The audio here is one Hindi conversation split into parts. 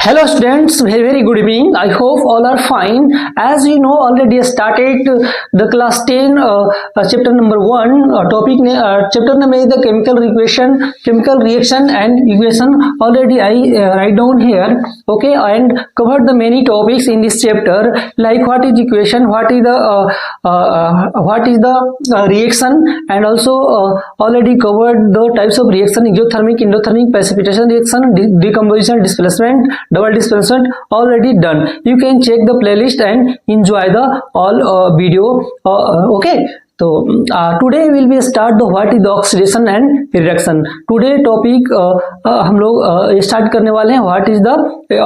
Hello students, very good evening. I hope all are fine. As you know, already started the class 10 chapter number 1 chapter name is the chemical reaction and equation. Already I write down here, okay, and covered the many topics in this chapter, like what is equation, what is the reaction, and also already covered the types of reaction: exothermic, endothermic, precipitation reaction, decomposition, displacement, double displacement, already done. You can check the playlist and enjoy the all video. Okay, so today will be start the what is the oxidation and reduction. Today topic हम लोग start करने वाले हैं what is the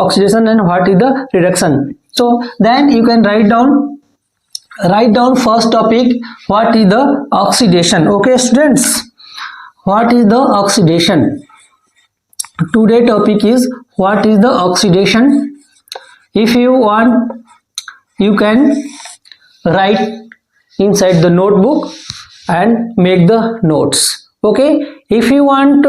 oxidation and what is the reduction. So then you can write down first topic, what is the oxidation. Okay students, what is the oxidation? Today topic is what is the oxidation. If you want, you can write inside the notebook and make the notes. Okay, if you want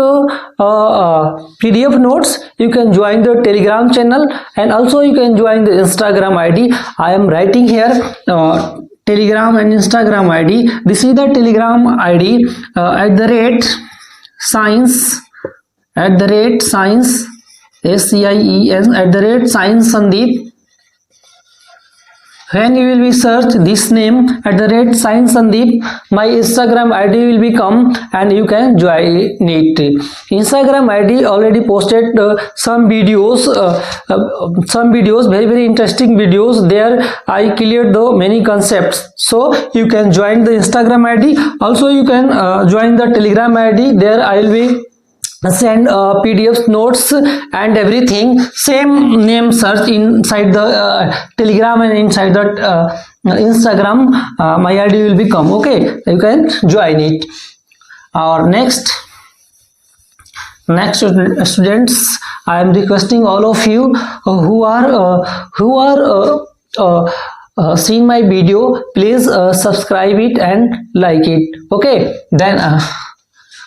PDF notes, you can join the Telegram channel, and also you can join the Instagram ID. I am writing here Telegram and Instagram ID. This is the Telegram ID @science SCIEN @science Sandeep. When you will be search this name @science Sandeep, my Instagram ID will become and you can join it. Instagram ID already posted some videos, very interesting videos. There I cleared the many concepts, so you can join the Instagram ID. Also you can join the Telegram ID. There I will be send PDFs, notes and everything. Same name search inside the Telegram and inside the Instagram. My ID will become, okay, you can join it. Or next students, I am requesting all of you who are seen my video, please subscribe it and like it. Okay, then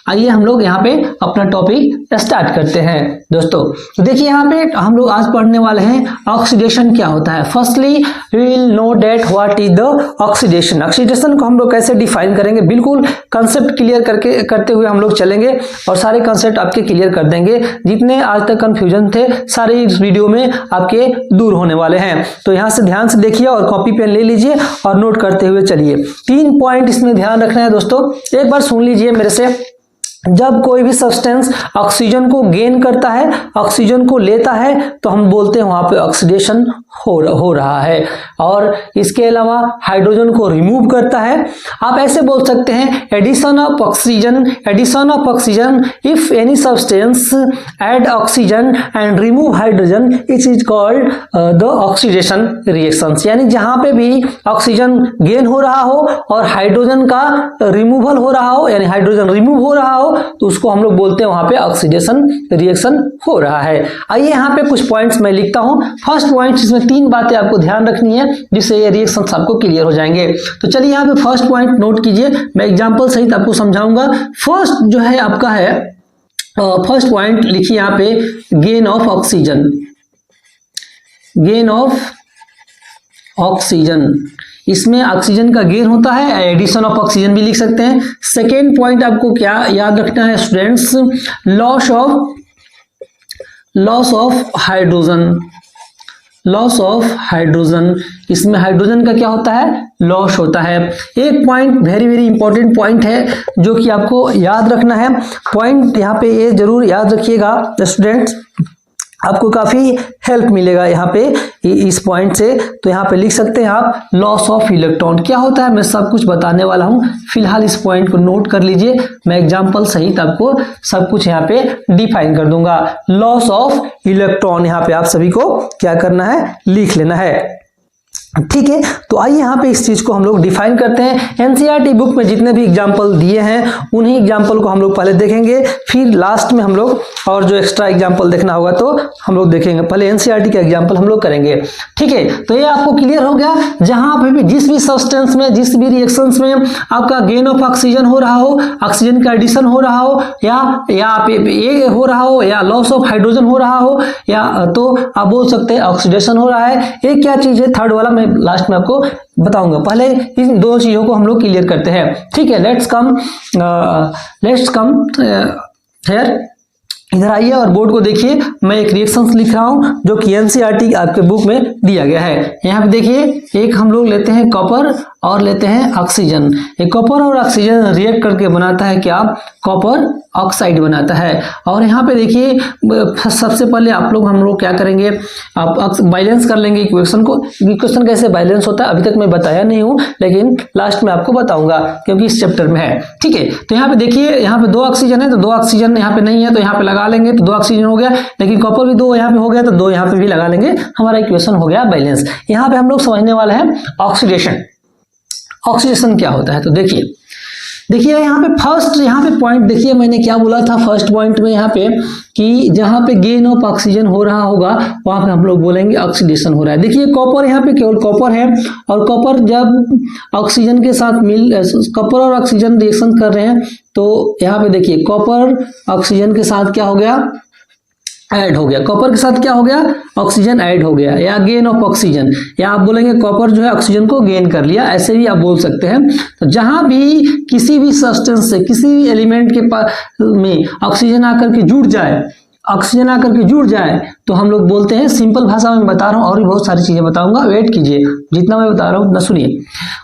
आइए हम लोग यहाँ पे अपना टॉपिक स्टार्ट करते हैं दोस्तों। तो देखिए यहाँ पे हम लोग आज पढ़ने वाले हैं ऑक्सीडेशन क्या होता है। Firstly we will know that what is the oxidation. Oxidation को हम लोग कैसे डिफाइन करेंगे, बिल्कुल कंसेप्ट क्लियर करते हुए हम लोग चलेंगे और सारे कंसेप्ट आपके क्लियर कर देंगे। जितने आज तक कंफ्यूजन थे सारे इस वीडियो में आपके दूर होने वाले हैं। तो यहाँ से ध्यान से देखिए और कॉपी पेन ले लीजिए और नोट करते हुए चलिए। 3 पॉइंट इसमें ध्यान रखना है दोस्तों। एक बार सुन लीजिए मेरे से। जब कोई भी सब्सटेंस ऑक्सीजन को गेन करता है, ऑक्सीजन को लेता है, तो हम बोलते हैं वहां पे ऑक्सीडेशन हो रहा है। और इसके अलावा हाइड्रोजन को रिमूव करता है। आप ऐसे बोल सकते हैं addition of oxygen if any substance add oxygen and remove hydrogen, it is called the oxidation reactions. यानी जहां पे भी ऑक्सीजन गेन हो रहा हो और हाइड्रोजन का रिमूवल हो रहा हो, यानी हाइड्रोजन रिमूव हो रहा हो, तो उसको हम लोग बोलते हैं वहां पे ऑक्सीडेशन रिएक्शन हो रहा है। आइए यहाँ पे कुछ पॉइंट्स मैं लिखता हूं। फर्स्ट पॉइंट, इसमें 3 बातें आपको ध्यान रखनी है जिससे ये रिएक्शंस आपको क्लियर हो जाएंगे। तो चलिए यहाँ पे फर्स्ट पॉइंट नोट कीजिए, मैं एग्जांपल सहित आपको समझाऊंगा। फर्स्ट जो है आपका है फर्स्ट पॉइंट लिखिए यहाँ पे गेन ऑफ ऑक्सीजन। इसमें ऑक्सीजन का गेन होता है, एडिशन ऑफ ऑक्सीजन भी लिख सकते हैं। सेकेंड पॉइंट आपको क्या याद रखना है स्टूडेंट्स, लॉस ऑफ हाइड्रोजन। इसमें हाइड्रोजन का क्या होता है, लॉस होता है। एक पॉइंट वेरी इंपॉर्टेंट पॉइंट है जो कि आपको याद रखना है। पॉइंट यहाँ पे ये जरूर याद रखिएगा स्टूडेंट्स, आपको काफी हेल्प मिलेगा यहाँ पे इस पॉइंट से। तो यहाँ पे लिख सकते हैं आप लॉस ऑफ इलेक्ट्रॉन। क्या होता है मैं सब कुछ बताने वाला हूँ, फिलहाल इस पॉइंट को नोट कर लीजिए। मैं एग्जांपल सहित आपको सब कुछ यहाँ पे डिफाइन कर दूंगा। लॉस ऑफ इलेक्ट्रॉन यहाँ पे आप सभी को क्या करना है, लिख लेना है। ठीक है, तो आइए यहाँ पे इस चीज को हम लोग डिफाइन करते हैं। एनसीईआरटी बुक में जितने भी एग्जाम्पल दिए हैं उन्हीं एग्जाम्पल को हम लोग पहले देखेंगे, फिर लास्ट में हम लोग और जो एक्स्ट्रा एग्जाम्पल देखना होगा तो हम लोग देखेंगे। पहले एनसीईआरटी का एग्जाम्पल हम लोग करेंगे। ठीक है, तो ये आपको क्लियर हो गया। जहां पे भी जिस भी सब्सटेंस में, जिस भी रिएक्शंस में आपका गेन ऑफ ऑक्सीजन हो रहा हो, ऑक्सीजन का एडिशन हो रहा हो, या ये हो रहा हो, या लॉस ऑफ हाइड्रोजन हो रहा हो, या तो आप बोल सकते हैं ऑक्सीडेशन हो रहा है। ये क्या चीज है, थर्ड वाला मैं लास्ट में आपको बताऊंगा। पहले इन दो चीजों को हम लोग क्लियर करते हैं। ठीक है, लेट्स कम हियर, इधर आइए और बोर्ड को देखिए। मैं एक रिएक्शंस लिख रहा हूं जो कि एनसीईआरटी आपके बुक में दिया गया है। यहाँ पे देखिए, एक हम लोग लेते हैं कॉपर और लेते हैं ऑक्सीजन। एक कॉपर और ऑक्सीजन रिएक्ट करके बनाता है क्या, कॉपर ऑक्साइड बनाता है। और यहाँ पे देखिए, सबसे पहले हम लोग क्या करेंगे, आप बैलेंस कर लेंगे इक्वेशन को। इक्वेशन कैसे बैलेंस होता है अभी तक मैं बताया नहीं हूँ, लेकिन लास्ट में आपको बताऊंगा क्योंकि इस चैप्टर में है। ठीक है, तो यहाँ पे देखिए, यहाँ पे 2 ऑक्सीजन है तो 2 ऑक्सीजन यहाँ पे नहीं है तो यहाँ पे लगा लेंगे तो 2 ऑक्सीजन हो गया। लेकिन कॉपर भी 2 यहाँ पे हो गया तो 2 यहाँ पे भी लगा लेंगे, हमारा इक्वेशन हो गया बैलेंस। यहाँ पे हम लोग समझने वाला है ऑक्सीडेशन। ऑक्सीडेशन क्या होता है, तो देखिए यहाँ पे फर्स्ट, यहाँ पे पॉइंट देखिए, मैंने क्या बोला था फर्स्ट पॉइंट में यहाँ पे कि जहाँ पे गेन ऑफ ऑक्सीजन हो रहा होगा वहां पे हम लोग बोलेंगे ऑक्सीडेशन हो रहा है। देखिए कॉपर, यहाँ पे केवल कॉपर है और कॉपर जब ऑक्सीजन के साथ कॉपर और ऑक्सीजन रिएक्शन कर रहे हैं तो यहाँ पे देखिए कॉपर ऑक्सीजन के साथ क्या हो गया, ऐड हो गया। कॉपर के साथ क्या हो गया, ऑक्सीजन ऐड हो गया, या गेन ऑफ ऑक्सीजन, या आप बोलेंगे कॉपर जो है ऑक्सीजन को गेन कर लिया, ऐसे भी आप बोल सकते हैं। तो जहां भी किसी भी सब्सटेंस से, किसी भी एलिमेंट के में ऑक्सीजन आकर के जुड़ जाए, तो हम लोग बोलते हैं, सिंपल भाषा में बता रहा हूं और भी बहुत सारी चीजें बताऊंगा, वेट कीजिए, जितना मैं बता रहा हूं उतना सुनिए।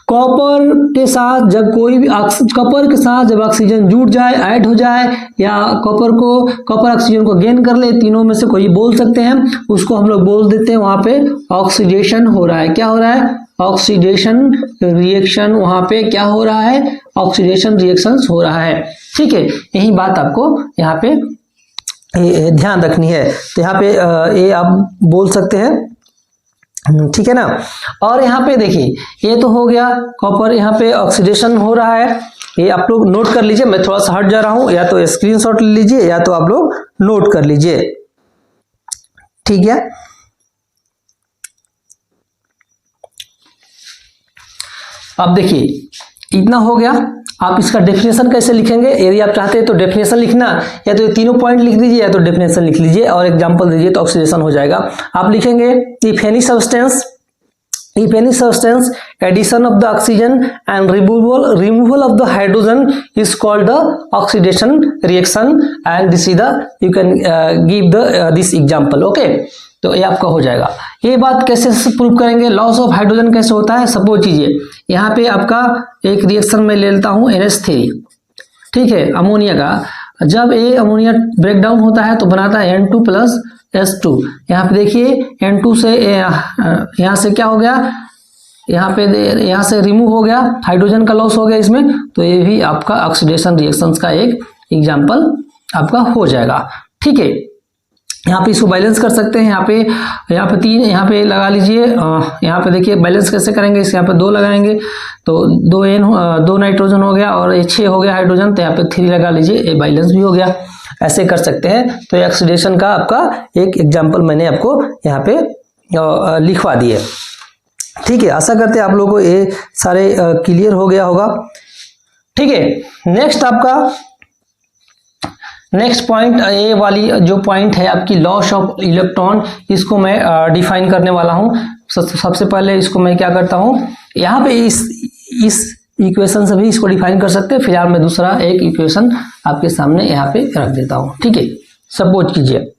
कॉपर के साथ जब कोई भी कॉपर के साथ जब ऑक्सीजन जुड़ जाए, ऐड हो जाए, या कॉपर ऑक्सीजन को गेन कर ले, तीनों में से कोई बोल सकते हैं, उसको हम लोग बोल देते हैं वहां पे ऑक्सीडेशन हो रहा है। क्या हो रहा है, ऑक्सीडेशन रिएक्शन, वहां पे क्या हो रहा है, ऑक्सीडेशन रिएक्शंस हो रहा है। ठीक है, यही बात आपको यहाँ पे ध्यान रखनी है। तो यहाँ पे ये आप बोल सकते हैं, ठीक है ना। और यहाँ पे देखिए, ये तो हो गया कॉपर, यहाँ पे ऑक्सीडेशन हो रहा है, ये आप लोग नोट कर लीजिए। मैं थोड़ा सा हट जा रहा हूं, या तो स्क्रीनशॉट ले लीजिए या तो आप लोग नोट कर लीजिए, ठीक है। अब देखिए इतना हो गया। आप इसका डेफिनेशन कैसे लिखेंगे, यदि आप चाहते हैं तो डेफिनेशन लिखना, या तो ये तीनों पॉइंट लिख दीजिए या तो डेफिनेशन लिख लीजिए और एग्जांपल दीजिए तो ऑक्सीडेशन हो जाएगा। आप लिखेंगे if any substance addition of the oxygen and removal of the hydrogen is called the oxidation reaction, and this is the you can give the this example, okay। तो ये आपका हो जाएगा। ये बात कैसे प्रूव करेंगे, लॉस ऑफ हाइड्रोजन कैसे होता है। सपोज कीजिए यहाँ पे आपका एक रिएक्शन में ले लेता हूँ NH3, ठीक है, अमोनिया का। जब ये अमोनिया ब्रेक डाउन होता है तो बनाता है N2 प्लस S2। यहाँ पे देखिए N2 से यहाँ से क्या हो गया, यहाँ से रिमूव हो गया, हाइड्रोजन का लॉस हो गया इसमें, तो ये भी आपका ऑक्सीडेशन रिएक्शंस का एक एग्जांपल आपका हो जाएगा। ठीक है, यहाँ पे इसको बैलेंस कर सकते हैं। यहाँ पे 3 यहाँ पे लगा लीजिए। यहाँ पे देखिए बैलेंस कैसे करेंगे, इस यहाँ पे 2 लगाएंगे तो 2 नाइट्रोजन हो गया और ये 6 हो गया हाइड्रोजन, तो यहाँ पे 3 लगा लीजिए, ये बैलेंस भी हो गया। ऐसे कर सकते हैं। तो ऑक्सीडेशन का आपका एक एग्जाम्पल मैंने आपको यहाँ पे लिखवा दिए। ठीक है, आशा करते हैं आप लोगों को ये सारे क्लियर हो गया होगा। ठीक है, नेक्स्ट पॉइंट, ये वाली जो पॉइंट है आपकी लॉस ऑफ इलेक्ट्रॉन, इसको मैं डिफाइन करने वाला हूं। सबसे पहले इसको मैं क्या करता हूं, यहाँ पे इस इक्वेशन से भी इसको डिफाइन कर सकते हैं। फिलहाल मैं दूसरा एक इक्वेशन आपके सामने यहाँ पे रख देता हूं। ठीक है, सपोज कीजिए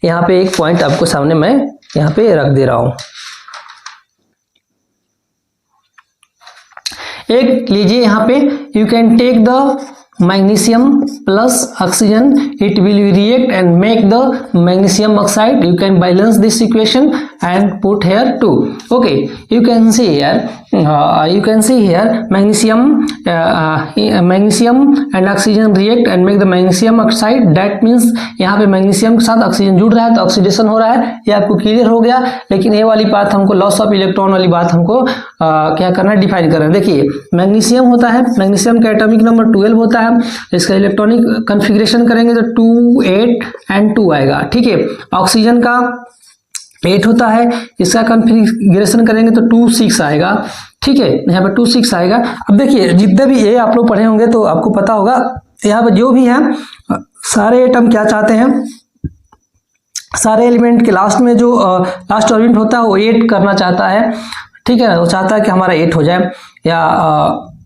यहाँ पे एक पॉइंट आपको सामने मैं यहाँ पे रख दे रहा हूं। एक लीजिए यहाँ पे, you can take the magnesium plus oxygen, it will react and make the magnesium oxide. You can balance this equation and put here 2. Okay, you can see here magnesium and oxygen react and make the magnesium oxide. That means यहाँ पे मैग्नीशियम के साथ ऑक्सीजन जुड़ रहा है तो ऑक्सीडेशन हो रहा है। ये आपको क्लियर हो गया। लेकिन ये वाली बात हमको लॉस ऑफ इलेक्ट्रॉन वाली बात हमको क्या करना है, डिफाइन करना है। देखिए मैग्नीशियम होता है, मैग्नीशियम का एटॉमिक नंबर 12 होता है। इसका इलेक्ट्रॉनिक कन्फिग्रेशन करेंगे तो 2 8 एंड 2 आएगा। ठीक है, ऑक्सीजन का 8 होता है, इसका कन्फिग्रेशन करेंगे तो 2 6 आएगा। ठीक है, यहाँ पे 2 6 आएगा। अब देखिए जितने भी ये आप लोग पढ़े होंगे तो आपको पता होगा यहाँ पे जो भी है सारे एटम क्या चाहते हैं, सारे एलिमेंट के लास्ट में जो लास्ट एलिमेंट होता है वो 8 करना चाहता है। ठीक है, वो चाहता है कि हमारा 8 हो जाए या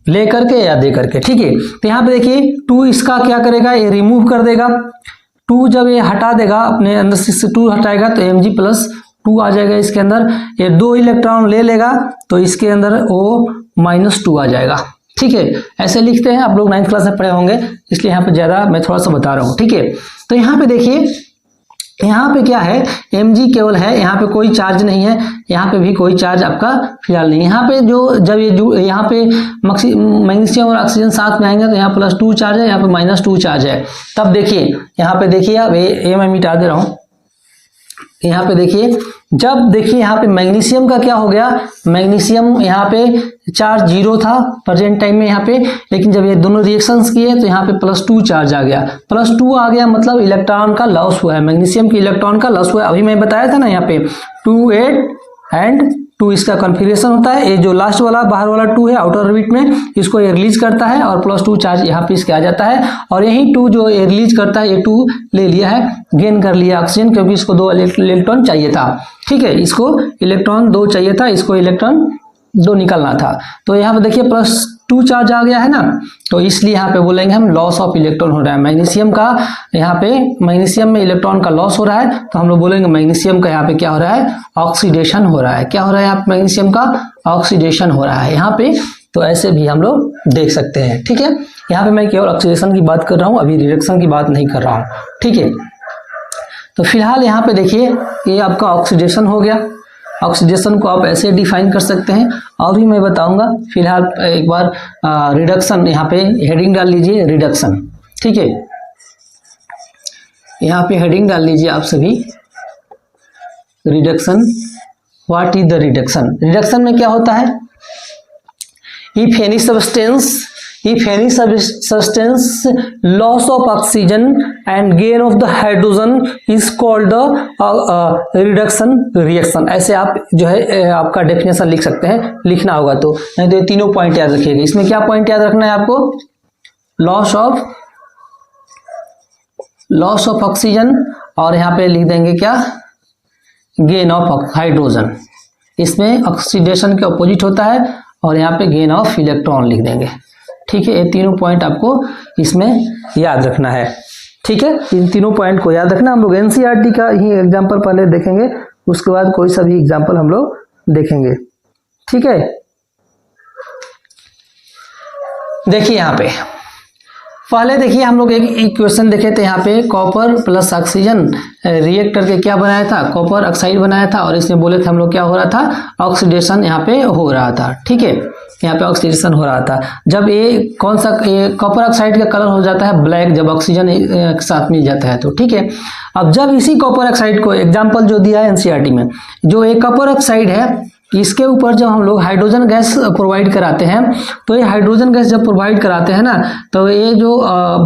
ले करके या दे करके। ठीक है, तो यहाँ पे देखिए 2 इसका क्या करेगा, ये रिमूव कर देगा। 2 जब ये हटा देगा अपने अंदर से 2 हटाएगा तो Mg+2 आ जाएगा इसके अंदर। ये 2 इलेक्ट्रॉन ले लेगा तो इसके अंदर O-2 आ जाएगा। ठीक है, ऐसे लिखते हैं, आप लोग 9th क्लास में पढ़े होंगे इसलिए यहाँ पे ज्यादा मैं थोड़ा सा बता रहा हूँ। ठीक है, तो यहाँ पे देखिए यहाँ पे क्या है, Mg केवल है, यहाँ पे कोई चार्ज नहीं है, यहाँ पे भी कोई चार्ज आपका फिलहाल नहीं। यहाँ पे जब ये यहाँ पे मैग्नीशियम और ऑक्सीजन साथ में आएंगे तो यहाँ +2 चार्ज है, यहाँ पे -2 चार्ज है। तब देखिए यहाँ पे देखिए, अब ये मैं मिटा दे रहा हूँ। यहाँ पे देखिए, जब देखिए यहाँ पे मैग्नीशियम का क्या हो गया, मैग्नीशियम यहाँ पे चार्ज 0 था प्रेजेंट टाइम में यहाँ पे, लेकिन जब ये दोनों रिएक्शंस किए तो यहाँ पे +2 चार्ज आ गया। +2 आ गया मतलब इलेक्ट्रॉन का लॉस हुआ है, मैग्नीशियम के इलेक्ट्रॉन का लॉस हुआ है। अभी मैं बताया था ना यहाँ पे 2 8 एंड 2 इसका कॉन्फ़िगरेशन होता है। ये जो लास्ट वाला बाहर वाला 2 है आउटर ऑर्बिट में, इसको ये रिलीज करता है और +2 चार्ज यहाँ पे इसके आ जाता है। और यही 2 जो ये रिलीज करता है, ये 2 ले लिया है, गेन कर लिया ऑक्सीजन, क्योंकि इसको 2 इलेक्ट्रॉन चाहिए था। ठीक है, इसको इलेक्ट्रॉन 2 चाहिए था, इसको इलेक्ट्रॉन 2 निकलना था। तो यहाँ पे देखिए +2 चार्ज आ गया है ना, तो इसलिए यहाँ पे बोलेंगे हम लॉस ऑफ इलेक्ट्रॉन हो रहा है। मैग्नीशियम का यहाँ पे मैग्नीशियम में इलेक्ट्रॉन का लॉस हो रहा है तो हम लोग बोलेंगे मैग्नीशियम का यहाँ पे क्या हो रहा है, ऑक्सीडेशन हो रहा है। क्या हो रहा है यहाँ पे, मैग्नीशियम का ऑक्सीडेशन हो रहा है यहाँ पे। तो ऐसे भी हम लोग देख सकते हैं। ठीक है, यहाँ पे मैं केवल ऑक्सीडेशन की बात कर रहा हूँ, अभी रिडक्शन की बात नहीं कर रहा हूँ। ठीक है, तो फिलहाल यहाँ पे देखिए ये आपका ऑक्सीडेशन हो गया। ऑक्सीडेशन को आप ऐसे डिफाइन कर सकते हैं और भी मैं बताऊंगा। फिलहाल एक बार रिडक्शन, यहाँ पे हेडिंग डाल लीजिए रिडक्शन। ठीक है, यहाँ पे हेडिंग डाल लीजिए आप सभी, reduction. What is the reduction? Reduction में क्या होता है, if any substance loss of oxygen and gain of the hydrogen is called the reduction reaction। ऐसे आप जो है आपका डेफिनेशन लिख सकते हैं, लिखना होगा तो, नहीं तो ये तीनों पॉइंट याद रखिएगा। इसमें क्या पॉइंट याद रखना है आपको, लॉस ऑफ ऑक्सीजन और यहाँ पे लिख देंगे क्या, गेन ऑफ हाइड्रोजन। इसमें ऑक्सीडेशन के अपोजिट होता है और यहाँ पे गेन ऑफ इलेक्ट्रॉन लिख देंगे। ठीक है, ये तीनों पॉइंट आपको इसमें याद रखना है। ठीक है, इन तीनों पॉइंट को याद रखना। हम लोग एनसीईआरटी का ही एग्जांपल पहले देखेंगे, उसके बाद कोई सा भी एग्जांपल हम लोग देखेंगे। ठीक है, देखिए यहाँ पे पहले देखिए हम लोग एक इक्वेशन देखे थे। यहाँ पे कॉपर प्लस ऑक्सीजन रिएक्ट करके क्या बनाया था, कॉपर ऑक्साइड बनाया था और इसमें बोले थे हम लोग क्या हो रहा था, ऑक्सीडेशन यहाँ पे हो रहा था। ठीक है, यहाँ पे ऑक्सीडेशन हो रहा था। जब ये कौन सा, ये कॉपर ऑक्साइड का कलर हो जाता है ब्लैक जब ऑक्सीजन के साथ मिल जाता है तो। ठीक है, अब जब इसी कॉपर ऑक्साइड को एग्जाम्पल जो दिया है एनसीईआरटी में, जो एक कॉपर ऑक्साइड है इसके ऊपर जब हम लोग हाइड्रोजन गैस प्रोवाइड कराते हैं तो ये हाइड्रोजन गैस जब प्रोवाइड कराते हैं ना तो ये जो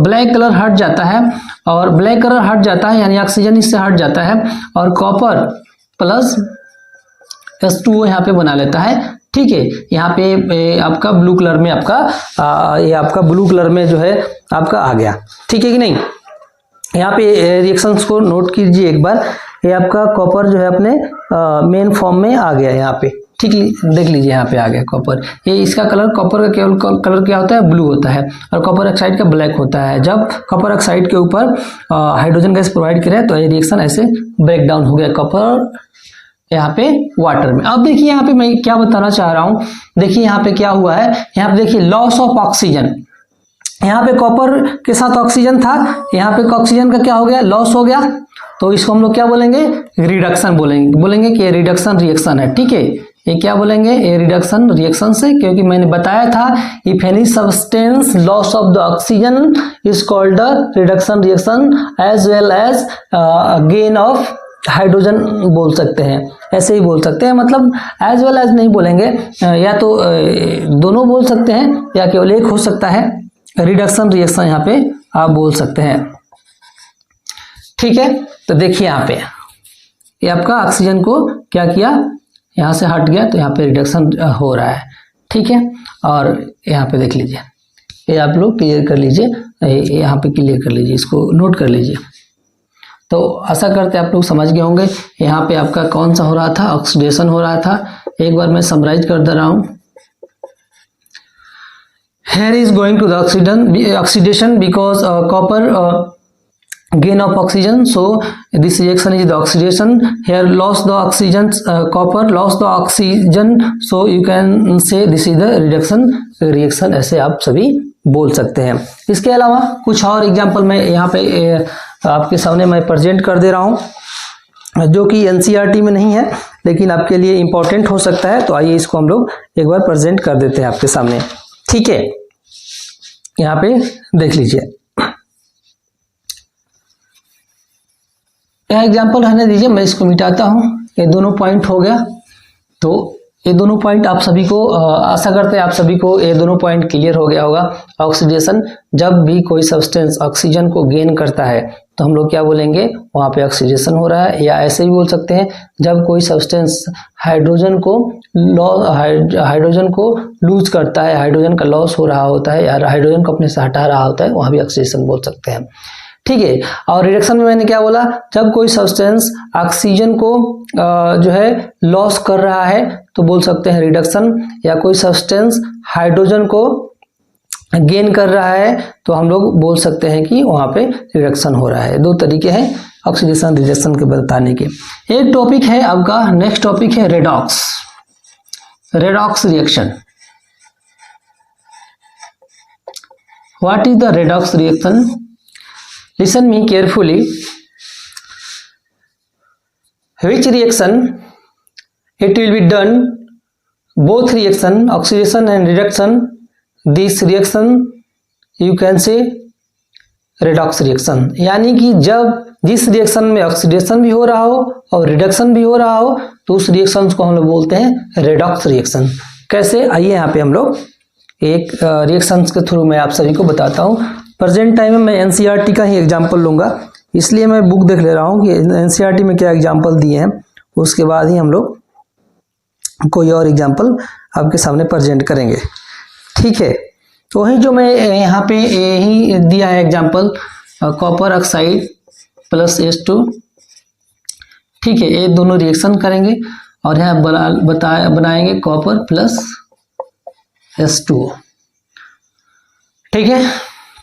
ब्लैक कलर हट जाता है, और ब्लैक कलर हट जाता है यानी ऑक्सीजन इससे हट जाता है और कॉपर प्लस H2O यहाँ पे बना लेता है। ठीक है, यहाँ पे आपका ब्लू कलर में आपका ये आपका ब्लू कलर में जो है आपका आ गया। ठीक है कि नहीं, यहाँ पे रिएक्शंस को नोट कीजिए एक बार। ये आपका कॉपर जो है अपने मेन फॉर्म में आ गया यहाँ पे। ठीक, देख लीजिए यहाँ पे आ गया कॉपर। ये इसका कलर, कॉपर का केवल कलर क्या होता है, ब्लू होता है, और कॉपर ऑक्साइड का ब्लैक होता है। जब कॉपर ऑक्साइड के ऊपर हाइड्रोजन गैस प्रोवाइड करें तो ये रिएक्शन ऐसे ब्रेक डाउन हो गया कॉपर यहाँ पे वाटर में। अब देखिए यहाँ पे मैं क्या बताना चाह रहा हूँ, देखिए यहाँ पे क्या हुआ है, यहाँ पे देखिए लॉस ऑफ ऑक्सीजन। यहाँ पे कॉपर के साथ ऑक्सीजन था, यहाँ पे ऑक्सीजन का क्या हो गया, लॉस हो गया, तो इसको हम लोग क्या बोलेंगे, रिडक्शन बोलेंगे कि ये रिडक्शन रिएक्शन है। ठीक है, ये क्या बोलेंगे, ये रिडक्शन रिएक्शन से, क्योंकि मैंने बताया था if any substance loss of the oxygen is called the reduction reaction as well as gain of hydrogen बोल सकते हैं, ऐसे ही बोल सकते हैं, मतलब एज वेल एज नहीं बोलेंगे, या तो दोनों बोल सकते हैं या केवल एक हो सकता है, रिडक्शन रिएक्शन यहाँ पे आप बोल सकते हैं। ठीक है, तो देखिए यहाँ पे ये आपका ऑक्सीजन को क्या किया, यहाँ से हट गया, तो यहाँ पे रिडक्शन हो रहा है। ठीक है, और यहाँ पे देख लीजिए, ये आप लोग क्लियर कर लीजिए, यहाँ पे क्लियर कर लीजिए, इसको नोट कर लीजिए। तो आशा करते हैं आप लोग समझ गए होंगे यहाँ पे आपका कौन सा हो रहा था, ऑक्सीडेशन हो रहा था। एक बार मैं समराइज कर दे रहा हूँ। Here is going to the oxidation because copper gain of oxygen, so this reaction is the oxidation. Here lost the oxygen, copper lost the oxygen, so you can say this is the reduction reaction, ऐसे आप सभी बोल सकते हैं। इसके अलावा कुछ और एग्जांपल मैं यहाँ पे आपके सामने मैं प्रेजेंट कर दे रहा हूँ, जो कि एनसीईआरटी में नहीं है लेकिन आपके लिए इम्पोर्टेंट हो सकता है। तो आइए इसको हम लोग एक बार प्रेजेंट कर देते हैं आपके सामने। ठीक है, यहाँ पे देख लीजिए, यह एग्जाम्पल रहने दीजिए, मैं इसको मिटाता हूँ। ये दोनों पॉइंट हो गया, तो ये दोनों पॉइंट आप सभी को आशा करते हैं आप सभी को ये दोनों पॉइंट क्लियर हो गया होगा। ऑक्सीडेशन, जब भी कोई सब्सटेंस ऑक्सीजन को गेन करता है तो हम लोग क्या बोलेंगे, वहाँ पे ऑक्सीडेशन हो रहा है, या ऐसे भी बोल सकते हैं जब कोई सब्सटेंस हाइड्रोजन को लूज करता है, हाइड्रोजन का लॉस हो रहा होता है या हाइड्रोजन को अपने से हटा रहा होता है, वहाँ भी ऑक्सीडेशन बोल सकते हैं। ठीक है, और रिडक्शन में मैंने क्या बोला, जब कोई सब्सटेंस ऑक्सीजन को जो है लॉस कर रहा है तो बोल सकते हैं रिडक्शन, या कोई सब्सटेंस हाइड्रोजन को गेन कर रहा है तो हम लोग बोल सकते हैं कि वहाँ पे रिडक्शन हो रहा है। दो तरीके हैं ऑक्सीडेशन रिडक्शन के बताने के। एक टॉपिक है आपका, नेक्स्ट टॉपिक है redox, redox reaction. What is the redox reaction? Listen me carefully. Which reaction it will be done? Both reaction, oxidation and reduction. This reaction you can say redox reaction. यानी कि जब जिस रिएक्शन में ऑक्सीडेशन भी हो रहा हो और रिडक्शन भी हो रहा हो तो उस रिएक्शन को हम लोग बोलते हैं रेडॉक्स रिएक्शन। कैसे, आइए यहाँ पे हम लोग एक रिएक्शंस के थ्रू मैं आप सभी को बताता हूँ। प्रेजेंट टाइम में मैं एनसीईआरटी का ही एग्जांपल लूंगा, इसलिए मैं बुक देख ले रहा हूँ कि एनसीईआरटी में क्या एग्जांपल दिए हैं, उसके बाद ही हम लोग कोई और एग्जांपल आपके सामने प्रेजेंट करेंगे। ठीक है, तो वही जो मैं यहाँ पे यही दिया है example, copper oxide plus H2। ठीक है, ये दोनों रिएक्शन करेंगे और यहाँ बनाएंगे कॉपर प्लस H2। ठीक है,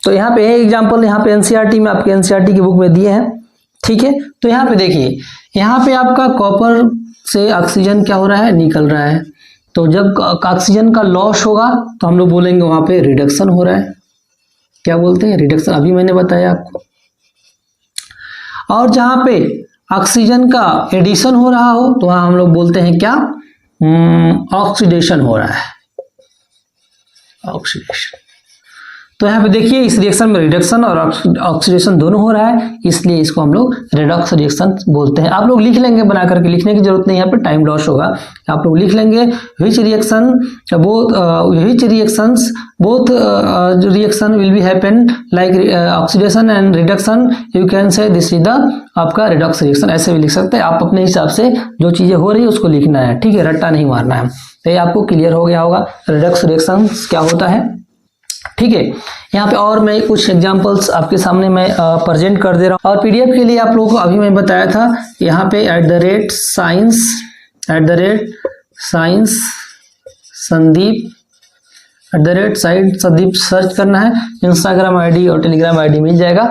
तो यहाँ पे एग्जांपल यहाँ पे एनसीईआरटी में आपके एनसीईआरटी की बुक में दिए हैं। ठीक है, तो यहाँ पे देखिए, यहाँ पे आपका कॉपर से ऑक्सीजन क्या हो रहा है, निकल रहा है, तो जब ऑक्सीजन का लॉस होगा तो हम लोग बोलेंगे वहां पे रिडक्शन हो रहा है। क्या बोलते हैं, रिडक्शन, अभी मैंने बताया आपको। और जहां पे ऑक्सीजन का एडिशन हो रहा हो तो वहां हम लोग बोलते हैं क्या, ऑक्सीडेशन हो रहा है, ऑक्सीडेशन। तो यहाँ पे देखिए इस रिएक्शन में रिडक्शन और ऑक्सीडेशन दोनों हो रहा है, इसलिए इसको हम लोग रेडॉक्स रिएक्शन बोलते हैं। आप लोग लिख लेंगे, बना करके लिखने की जरूरत नहीं, यहाँ पे टाइम लॉस होगा। आप लोग लिख लेंगे which reaction both reaction will be happen like oxidation and reduction, you can say this is the आपका रेडॉक्स रिएक्शन, ऐसे भी लिख सकते हैं। आप अपने हिसाब से जो चीजें हो रही है उसको लिखना है। ठीक है, रट्टा नहीं मारना है। तो ये आपको क्लियर हो गया होगा रेडॉक्स रिएक्शन क्या होता है। ठीक है, यहाँ पे और मैं कुछ एग्जांपल्स आपके सामने मैं प्रेजेंट कर दे रहा हूँ। और पीडीएफ के लिए आप लोगों को अभी मैं बताया था, यहाँ पे @science संदीप सर्च करना है। इंस्टाग्राम आईडी और टेलीग्राम आईडी मिल जाएगा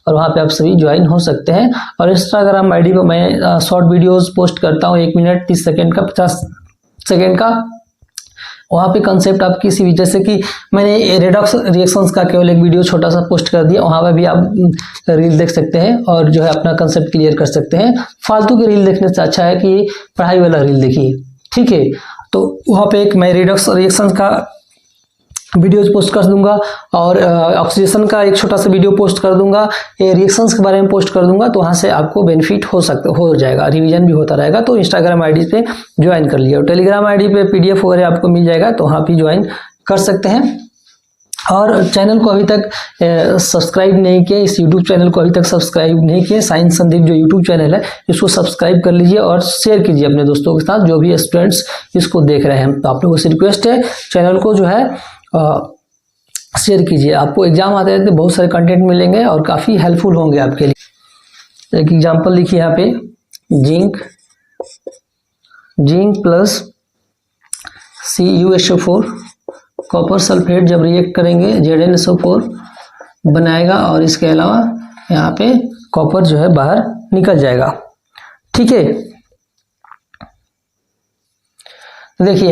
और वहाँ पे आप सभी ज्वाइन हो सकते हैं। और इंस्टाग्राम आईडी पर मैं शॉर्ट वीडियोस पोस्ट करता हूँ, 1 मिनट 30 सेकेंड का, 50 सेकेंड का, वहाँ पे कंसेप्ट आप किसी भी, जैसे कि मैंने रेडॉक्स रिएक्शंस का केवल एक वीडियो छोटा सा पोस्ट कर दिया, वहाँ पे भी आप रील देख सकते हैं और जो है अपना कंसेप्ट क्लियर कर सकते हैं। फालतू की रील देखने से अच्छा है कि पढ़ाई वाला रील देखिए, ठीक है। तो वहाँ पे एक मैं रेडॉक्स रिएक्शंस का वीडियोज पोस्ट कर दूंगा और ऑक्सीडेशन का एक छोटा सा वीडियो पोस्ट कर दूंगा, ये रिएक्शंस के बारे में पोस्ट कर दूंगा। तो वहाँ से आपको बेनिफिट हो जाएगा, रिवीजन भी होता रहेगा। तो इंस्टाग्राम आईडी पे ज्वाइन कर लिया और टेलीग्राम आईडी पे पीडीएफ वगैरह आपको मिल जाएगा, तो वहाँ भी ज्वाइन कर सकते हैं। और चैनल को अभी तक सब्सक्राइब नहीं किए, इस यूट्यूब चैनल को अभी तक सब्सक्राइब नहीं किए, साइंस संदीप जो यूट्यूब चैनल है इसको सब्सक्राइब कर लीजिए और शेयर कीजिए अपने दोस्तों के साथ जो भी स्टूडेंट्स इसको देख रहे हैं। तो आप लोगों से रिक्वेस्ट है, चैनल को जो है शेयर कीजिए। आपको एग्जाम आते रहते बहुत सारे कंटेंट मिलेंगे और काफ़ी हेल्पफुल होंगे आपके लिए। एक एग्जाम्पल लिखिए यहाँ पे, zinc plus CuSO4 copper sulphate जब रिएक्ट करेंगे ZnSO4 बनाएगा और इसके अलावा यहाँ पे कॉपर जो है बाहर निकल जाएगा, ठीक है। देखिए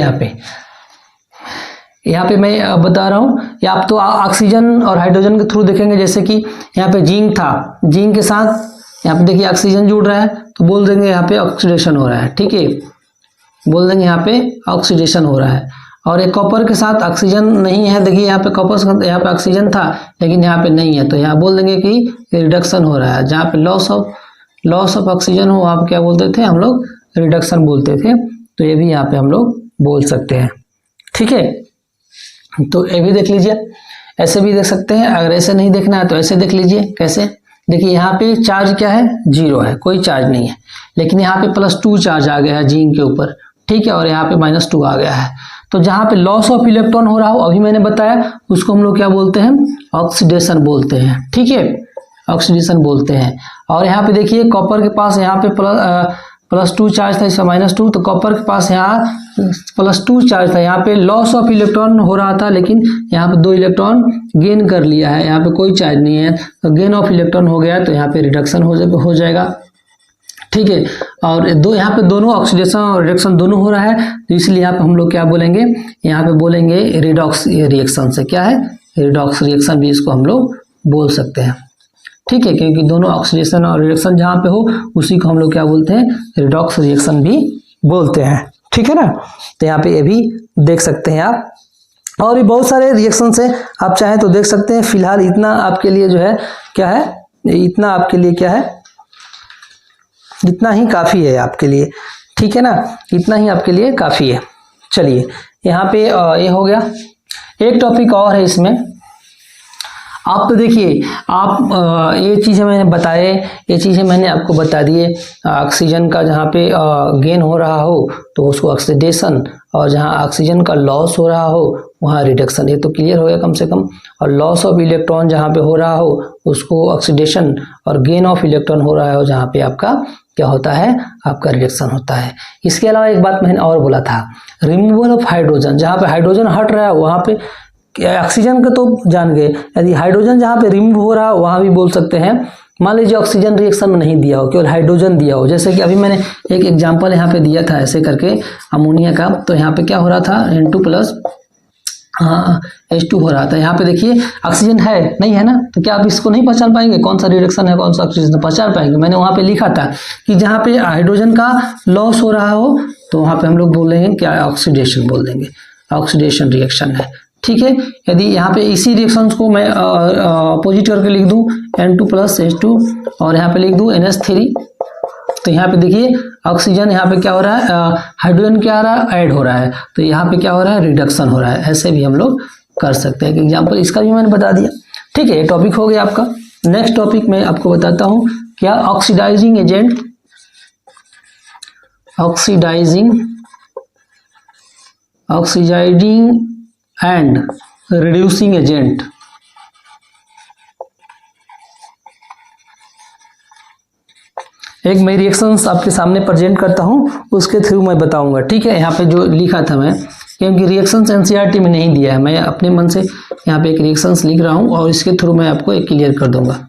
यहाँ पे मैं बता रहा हूँ, या आप तो ऑक्सीजन और हाइड्रोजन के थ्रू देखेंगे। जैसे कि यहाँ पे जिंक था, जिंक के साथ यहाँ पे देखिए ऑक्सीजन जुड़ रहा है, तो बोल देंगे यहाँ पे ऑक्सीडेशन हो रहा है, ठीक है, बोल देंगे यहाँ पे ऑक्सीडेशन हो रहा है। और एक कॉपर के साथ ऑक्सीजन नहीं है, देखिए यहाँ पे कॉपर के साथ यहाँ पे ऑक्सीजन था लेकिन यहाँ पे नहीं है, तो यहाँ बोल देंगे कि रिडक्शन हो रहा है। जहाँ पे लॉस ऑफ ऑक्सीजन हो वहाँ पे क्या बोलते थे हम लोग, रिडक्शन बोलते थे। तो ये भी यहाँ पे हम लोग बोल सकते हैं, ठीक है। तो ये भी देख लीजिए, ऐसे भी देख सकते हैं। अगर ऐसे नहीं देखना है तो ऐसे देख लीजिए। कैसे, देखिए यहाँ पे चार्ज क्या है, 0 है, कोई चार्ज नहीं है, लेकिन यहाँ पे +2 चार्ज आ गया है जिंक के ऊपर, ठीक है, और यहाँ पे -2 आ गया है। तो जहाँ पे लॉस ऑफ इलेक्ट्रॉन हो रहा हो, अभी मैंने बताया, उसको हम लोग क्या बोलते हैं, ऑक्सीडेशन बोलते हैं, ठीक है, ऑक्सीडेशन बोलते हैं। और यहाँ पे देखिए कॉपर के पास यहाँ पे +2 चार्ज था, इसका -2, तो कॉपर के पास यहाँ +2 चार्ज था, यहाँ पे लॉस ऑफ इलेक्ट्रॉन हो रहा था, लेकिन यहाँ पे 2 इलेक्ट्रॉन गेन कर लिया है, यहाँ पे कोई चार्ज नहीं है, तो गेन ऑफ इलेक्ट्रॉन हो गया, तो यहाँ पे रिडक्शन हो जाएगा, ठीक है। और यहाँ पे दोनों ऑक्सीडेशन और रिडक्शन दोनों हो रहा है, तो इसलिए यहाँ पे हम लोग क्या बोलेंगे, यहाँ पे बोलेंगे रिडॉक्स रिएक्शन से, क्या है, रिडॉक्स रिएक्शन भी इसको हम लोग बोल सकते हैं, ठीक है, क्योंकि दोनों ऑक्सीडेशन और रिडक्शन जहाँ पे हो उसी को हम लोग क्या बोलते हैं, रिडॉक्स रिएक्शन भी बोलते हैं, ठीक है ना। तो यहाँ पे ये भी देख सकते हैं आप, और भी बहुत सारे रिएक्शन से आप चाहें तो देख सकते हैं। फिलहाल इतना आपके लिए जो है क्या है, इतना आपके लिए क्या है, इतना ही काफ़ी है आपके लिए, ठीक है ना, इतना ही आपके लिए काफ़ी है। चलिए यहाँ पे ये हो गया। एक टॉपिक और है इसमें, आप तो देखिए, आप ये चीज़ें मैंने बताए, ये चीज़ें मैंने आपको बता दिए। ऑक्सीजन का जहाँ पे गेन हो रहा हो तो उसको ऑक्सीडेशन, और जहाँ ऑक्सीजन का लॉस हो रहा हो वहाँ रिडक्शन, ये तो क्लियर हो गया कम से कम। और लॉस ऑफ इलेक्ट्रॉन जहाँ पे हो रहा हो उसको ऑक्सीडेशन, और गेन ऑफ इलेक्ट्रॉन हो रहा हो जहाँ पे आपका क्या होता है, आपका रिडक्शन होता है। इसके अलावा एक बात मैंने और बोला था, रिमूवल ऑफ हाइड्रोजन, जहाँ पे हाइड्रोजन हट रहा है वहाँ पे ऑक्सीजन का तो जान गए, यदि हाइड्रोजन जहाँ पे रिमूव हो रहा हो वहाँ भी बोल सकते हैं। मान लीजिए ऑक्सीजन रिएक्शन में नहीं दिया हो, केवल हाइड्रोजन दिया हो, जैसे कि अभी मैंने एक एग्जांपल यहाँ पे दिया था ऐसे करके अमोनिया का, तो यहाँ पे क्या हो रहा था, N2+ H2 हो रहा था। यहाँ पे देखिए ऑक्सीजन है नहीं है ना, तो क्या आप इसको नहीं पहचान पाएंगे, कौन सा रिडक्शन है कौन सा ऑक्सीजन, पहचान पाएंगे। मैंने वहाँ पे लिखा था कि जहाँ पे हाइड्रोजन का लॉस हो रहा हो तो वहाँ पे हम लोग बोलेंगे क्या, ऑक्सीडेशन बोल देंगे, ऑक्सीडेशन रिएक्शन है, ठीक है। यदि यहाँ पे इसी रिएक्शंस को मैं अपोजिट करके लिख दूं N2+ H2 और यहाँ पे लिख दूं NH3, तो यहाँ पे देखिए ऑक्सीजन यहाँ पे क्या हो रहा है, हाइड्रोजन क्या आ रहा है, ऐड हो रहा है, तो यहाँ पे क्या हो रहा है, रिडक्शन हो रहा है। ऐसे भी हम लोग कर सकते हैं। एग्जाम्पल इसका भी मैंने बता दिया, ठीक है। ये टॉपिक हो गया आपका। नेक्स्ट टॉपिक मैं आपको बताता हूँ क्या, oxidising agent, oxidising and reducing agent. एक मैं रिएक्शंस आपके सामने प्रेजेंट करता हूं, उसके थ्रू मैं बताऊंगा, ठीक है। यहाँ पे जो लिखा था मैं, क्योंकि रिएक्शंस एनसीईआरटी में नहीं दिया है, मैं अपने मन से यहाँ पे एक रिएक्शंस लिख रहा हूँ और इसके थ्रू मैं आपको एक क्लियर कर दूंगा।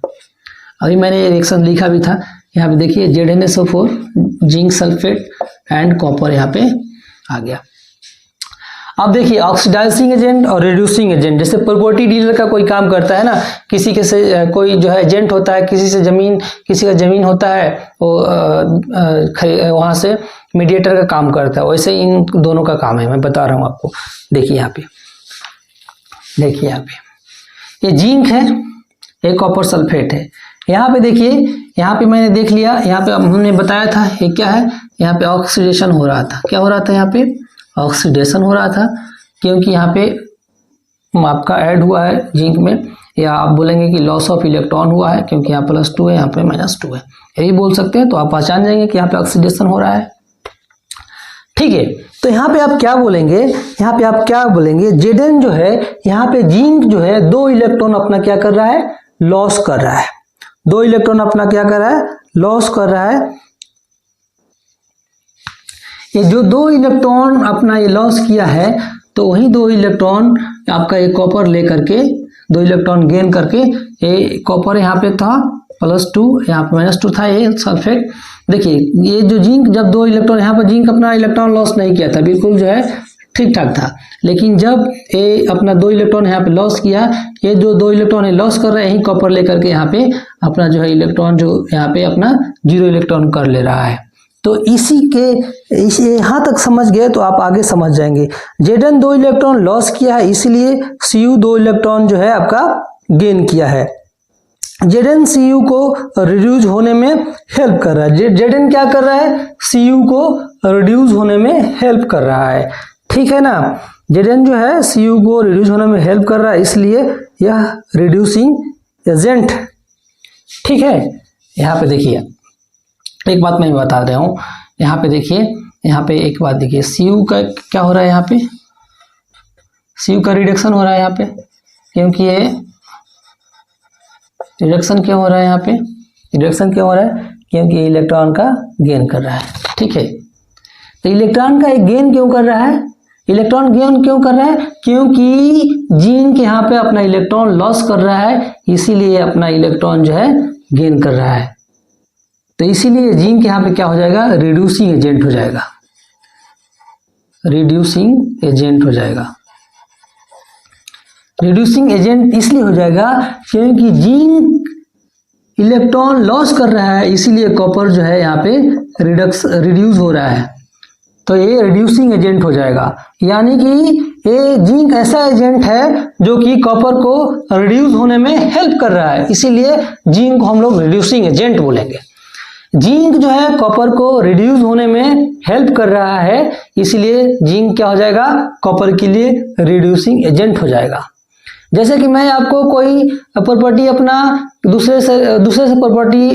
अभी मैंने ये रिएक्शन लिखा भी था, यहाँ पे देखिए ZnSO4 zinc sulphate and copper यहाँ पे आ गया। अब देखिए ऑक्सीडाइजिंग एजेंट और रिड्यूसिंग एजेंट, जैसे प्रॉपर्टी डीलर का कोई काम करता है ना, किसी के से कोई जो है एजेंट होता है, किसी का जमीन होता है, वो वहां से मीडिएटर का काम करता है, वैसे इन दोनों का काम है, मैं बता रहा हूँ आपको। देखिए यहाँ पे, देखिए यहाँ पे ये जिंक है, एक कॉपर सल्फेट है। यहाँ पे देखिए, यहाँ पे मैंने देख लिया, यहाँ पे हमने बताया था ये क्या है, यहाँ पे ऑक्सीडेशन हो रहा था। क्या हो रहा था यहाँ पे? ऑक्सीडेशन हो रहा था, क्योंकि यहाँ पे आपका ऐड हुआ है जिंक में, या आप बोलेंगे कि लॉस ऑफ इलेक्ट्रॉन हुआ है, क्योंकि यहाँ +2 है, यहाँ पे -2 है, यही बोल सकते हैं। तो आप पहचान जाएंगे कि यहाँ पे ऑक्सीडेशन हो रहा है। ठीक है, तो यहाँ पे आप क्या बोलेंगे, यहाँ पे आप क्या बोलेंगे, Zn जो है, यहाँ पे जिंक जो है 2 इलेक्ट्रॉन अपना क्या कर रहा है, लॉस कर रहा है। 2 इलेक्ट्रॉन अपना क्या कर रहा है, लॉस कर रहा है। ये जो 2 इलेक्ट्रॉन अपना ये लॉस किया है, तो वही 2 इलेक्ट्रॉन आपका एक कॉपर लेकर के 2 इलेक्ट्रॉन गेन करके, ये कॉपर यहाँ पे था +2, यहाँ पे -2 था, ये सल्फेट। देखिए ये जो जिंक, जब 2 इलेक्ट्रॉन, यहाँ पर जिंक अपना इलेक्ट्रॉन लॉस नहीं किया था, बिल्कुल जो है ठीक ठाक था, लेकिन जब ये अपना 2 इलेक्ट्रॉन यहाँ पे लॉस किया, ये जो 2 इलेक्ट्रॉन लॉस कर रहे हैं, यही कॉपर लेकर के यहाँ पे अपना जो है इलेक्ट्रॉन जो यहाँ पे अपना 0 इलेक्ट्रॉन कर ले रहा है। तो इसी के यहाँ तक समझ गए तो आप आगे समझ जाएंगे। Zn 2 इलेक्ट्रॉन लॉस किया है, इसलिए Cu 2 इलेक्ट्रॉन जो है आपका गेन किया है। Zn Cu को रिड्यूस होने में हेल्प कर रहा है। Zn क्या कर रहा है, Cu को रिड्यूस होने में हेल्प कर रहा है। ठीक है ना, Zn जो है Cu को रिड्यूस होने में हेल्प कर रहा है, इसलिए यह रिड्यूसिंग एजेंट। ठीक है, यहाँ पे देखिए एक बात मैं बता रहा हूँ, यहाँ पे देखिए, यहाँ पे एक बात देखिए, Cu का क्या हो रहा है, यहाँ पे Cu का रिडक्शन हो रहा है यहाँ पे, क्योंकि ये रिडक्शन क्यों हो रहा है, यहाँ पे रिडक्शन क्यों हो रहा है, क्योंकि इलेक्ट्रॉन का गेन कर रहा है। ठीक है, तो इलेक्ट्रॉन का एक गेन क्यों कर रहा है, इलेक्ट्रॉन गेन क्यों कर रहा है, क्योंकि जिंक यहाँ पे अपना इलेक्ट्रॉन लॉस कर रहा है, इसीलिए अपना इलेक्ट्रॉन जो है गेन कर रहा है। तो इसीलिए जिंक यहाँ पे क्या हो जाएगा, रिड्यूसिंग एजेंट हो जाएगा, रिड्यूसिंग एजेंट हो जाएगा। रिड्यूसिंग एजेंट इसलिए हो जाएगा क्योंकि जिंक इलेक्ट्रॉन लॉस कर रहा है, इसीलिए कॉपर जो है यहाँ पे रिड्यूस हो रहा है, तो ये रिड्यूसिंग एजेंट हो जाएगा। यानी कि ये जिंक ऐसा एजेंट है जो कि कॉपर को रिड्यूस होने में हेल्प कर रहा है, इसीलिए जिंक को हम लोग रिड्यूसिंग एजेंट बोलेंगे। जिंक जो है कॉपर को रिड्यूस होने में हेल्प कर रहा है, इसलिए जिंक क्या हो जाएगा, कॉपर के लिए रिड्यूसिंग एजेंट हो जाएगा। जैसे कि मैं आपको कोई प्रॉपर्टी अपना दूसरे से प्रॉपर्टी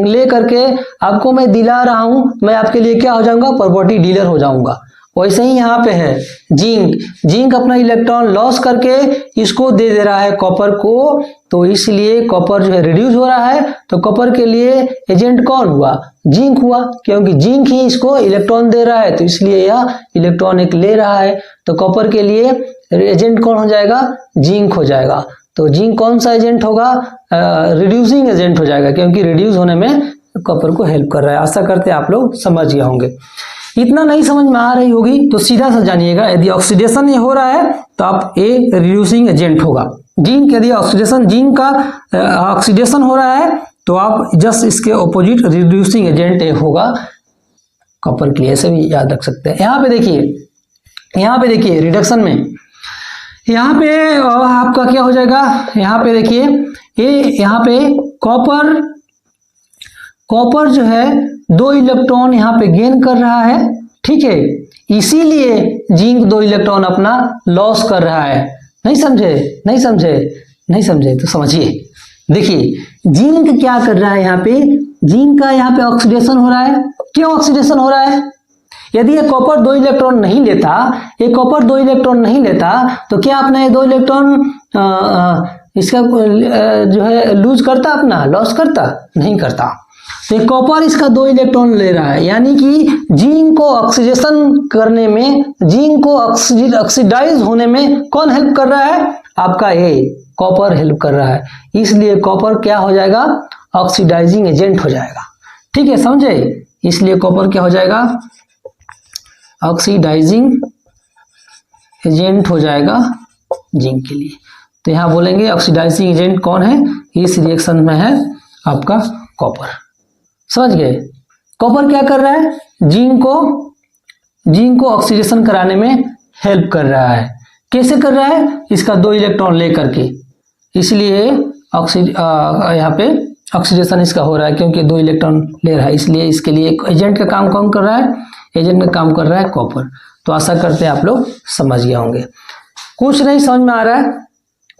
ले करके आपको मैं दिला रहा हूं, मैं आपके लिए क्या हो जाऊंगा, प्रॉपर्टी डीलर हो जाऊंगा। वैसे ही यहाँ पे है जिंक अपना इलेक्ट्रॉन लॉस करके इसको दे रहा है कॉपर को, तो इसलिए कॉपर जो है रिड्यूस हो रहा है, तो कॉपर के लिए एजेंट कौन हुआ, जिंक हुआ, क्योंकि जिंक ही इसको इलेक्ट्रॉन दे रहा है, तो इसलिए यह इलेक्ट्रॉन एक ले रहा है, तो कॉपर के लिए एजेंट कौन हो जाएगा, जिंक हो जाएगा। तो जिंक कौन सा एजेंट होगा, रिड्यूसिंग एजेंट हो जाएगा, क्योंकि रिड्यूस होने में कॉपर को हेल्प कर रहा है। आशा करते हैं आप लोग समझ गए होंगे। इतना नहीं समझ में आ रही होगी तो सीधा सा जानिएगा, यदि ऑक्सीडेशन ये हो रहा है तो आप ए रिड्यूसिंग एजेंट होगा। जिंक, यदि ऑक्सीडेशन जिंक का ऑक्सीडेशन हो रहा है तो आप जस्ट इसके ऑपोजिट रिड्यूसिंग एजेंट होगा कॉपर के लिए, ऐसे भी याद रख सकते हैं। यहाँ पे देखिए रिडक्शन में यहाँ पे आपका क्या हो जाएगा, यहाँ पे देखिए ये यहाँ पे कॉपर जो है 2 इलेक्ट्रॉन यहाँ पे गेन कर रहा है। ठीक है, इसीलिए जिंक 2 इलेक्ट्रॉन अपना लॉस कर रहा है। नहीं समझे तो समझिए। देखिए जिंक क्या कर रहा है, यहाँ पे जिंक का यहाँ पे ऑक्सीडेशन हो रहा है। क्यों ऑक्सीडेशन हो रहा है, यदि ये कॉपर 2 इलेक्ट्रॉन नहीं लेता, तो क्या अपना ये 2 इलेक्ट्रॉन इसका जो है लूज करता, अपना लॉस करता, नहीं करता। तो कॉपर इसका 2 इलेक्ट्रॉन ले रहा है, यानी कि जिंक को ऑक्सीडेशन करने में, जिंक को ऑक्सीडाइज होने में कौन हेल्प कर रहा है, आपका ये कॉपर हेल्प कर रहा है। इसलिए कॉपर क्या हो जाएगा, ऑक्सीडाइजिंग एजेंट हो जाएगा। ठीक है, समझे, इसलिए कॉपर क्या हो जाएगा, ऑक्सीडाइजिंग एजेंट हो जाएगा जिंक के लिए। तो यहाँ बोलेंगे ऑक्सीडाइजिंग एजेंट कौन है, इस रिएक्शन में है आपका कॉपर। समझ गए? कॉपर क्या कर रहा है, जिंक को ऑक्सीडेशन कराने में हेल्प कर रहा है। कैसे कर रहा है, इसका 2 इलेक्ट्रॉन ले करके, इसलिए यहाँ पे ऑक्सीडेशन इसका हो रहा है, क्योंकि 2 इलेक्ट्रॉन ले रहा है, इसलिए इसके लिए एजेंट का काम कौन कर रहा है, एजेंट का काम कर रहा है कॉपर। तो आशा करते हैं आप लोग समझ गए होंगे। कुछ नहीं समझ में आ रहा है,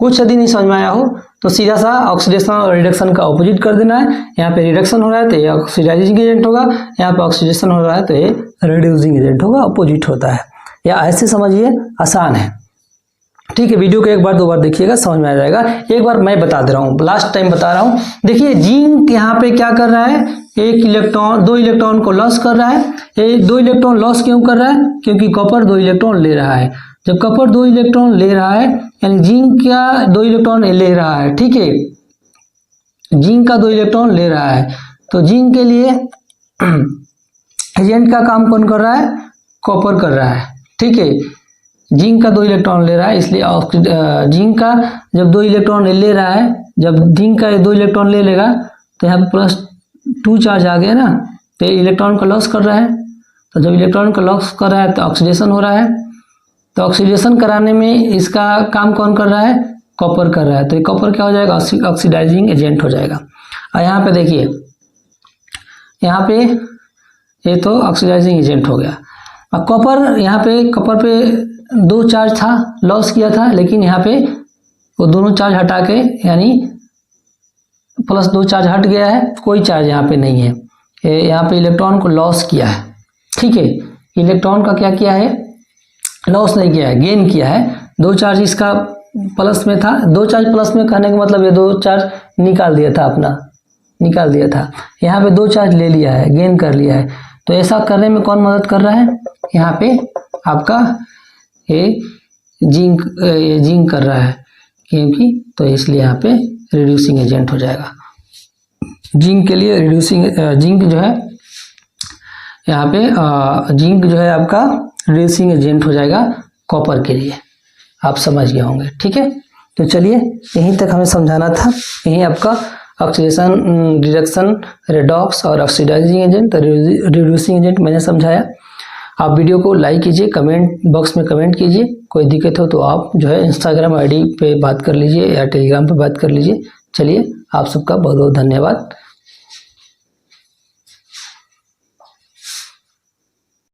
कुछ यदि नहीं समझ में आया हो तो सीधा सा ऑक्सीडेशन और रिडक्शन का ऑपोजिट कर देना है। यहाँ पे रिडक्शन हो रहा है तो ये ऑक्सीडाइजिंग एजेंट होगा, यहाँ पे ऑक्सीडेशन हो रहा है तो ये रिड्यूसिंग एजेंट होगा, ऑपोजिट होता है। या ऐसे समझिए, आसान है। ठीक है, वीडियो को एक बार 2 बार देखिएगा, समझ में आ जाएगा। एक बार मैं बता दे रहा हूँ, लास्ट टाइम बता रहा हूँ। देखिए जिंक यहाँ पे क्या कर रहा है, 2 इलेक्ट्रॉन को लॉस कर रहा है। ये 2 इलेक्ट्रॉन लॉस क्यों कर रहा है, क्योंकि कॉपर 2 इलेक्ट्रॉन ले रहा है। जब कॉपर 2 इलेक्ट्रॉन ले रहा है, यानी जिंक का 2 इलेक्ट्रॉन ले रहा है। ठीक है, जिंक का 2 इलेक्ट्रॉन ले रहा है, तो जिंक के लिए एजेंट का काम कौन कर रहा है, कॉपर कर रहा है। ठीक है, जिंक का 2 इलेक्ट्रॉन ले रहा है, इसलिए जिंक का जब 2 इलेक्ट्रॉन ले रहा है, जब जिंक का 2 इलेक्ट्रॉन ले लेगा तो यहाँ पे +2 चार्ज आ गया ना, तो इलेक्ट्रॉन को लॉस कर रहा है। तो जब इलेक्ट्रॉन को लॉस कर रहा है तो ऑक्सीडेशन हो रहा है। तो ऑक्सीडेशन कराने में इसका काम कौन कर रहा है, कॉपर कर रहा है। तो ये कॉपर क्या हो जाएगा, ऑक्सीडाइजिंग एजेंट हो जाएगा। और यहाँ पे देखिए, यहाँ पे ये तो ऑक्सीडाइजिंग एजेंट हो गया। अब कॉपर, यहाँ पे कॉपर पे 2 चार्ज था, लॉस किया था, लेकिन यहाँ पे वो दोनों चार्ज हटा के, यानी +2 चार्ज हट गया है, कोई चार्ज यहाँ पे नहीं है। यहाँ पे इलेक्ट्रॉन को लॉस किया है। ठीक है, इलेक्ट्रॉन का क्या किया है, लॉस नहीं किया है, गेन किया है। 2 चार्ज इसका प्लस में था, 2 चार्ज प्लस में कहने का मतलब ये 2 चार्ज निकाल दिया था, अपना निकाल दिया था। यहाँ पे 2 चार्ज ले लिया है, गेन कर लिया है। तो ऐसा करने में कौन मदद कर रहा है, यहाँ पे आपका ये जिंक कर रहा है, क्योंकि तो इसलिए यहाँ पे रिड्यूसिंग एजेंट हो जाएगा। जिंक के लिए रिड्यूसिंग, जिंक जो है यहाँ पे जिंक जो है आपका रिड्यूसिंग एजेंट हो जाएगा कॉपर के लिए। आप समझ गए होंगे। ठीक है, तो चलिए यहीं तक हमें समझाना था। यहीं आपका ऑक्सीडेशन, रिडक्शन, रेडॉक्स और ऑक्सीडाइजिंग एजेंट, रिड्यूसिंग एजेंट मैंने समझाया। आप वीडियो को लाइक कीजिए, कमेंट बॉक्स में कमेंट कीजिए। कोई दिक्कत हो तो आप जो है इंस्टाग्राम आईडी पे बात कर लीजिए या टेलीग्राम पे बात कर लीजिए। चलिए, आप सबका बहुत बहुत धन्यवाद।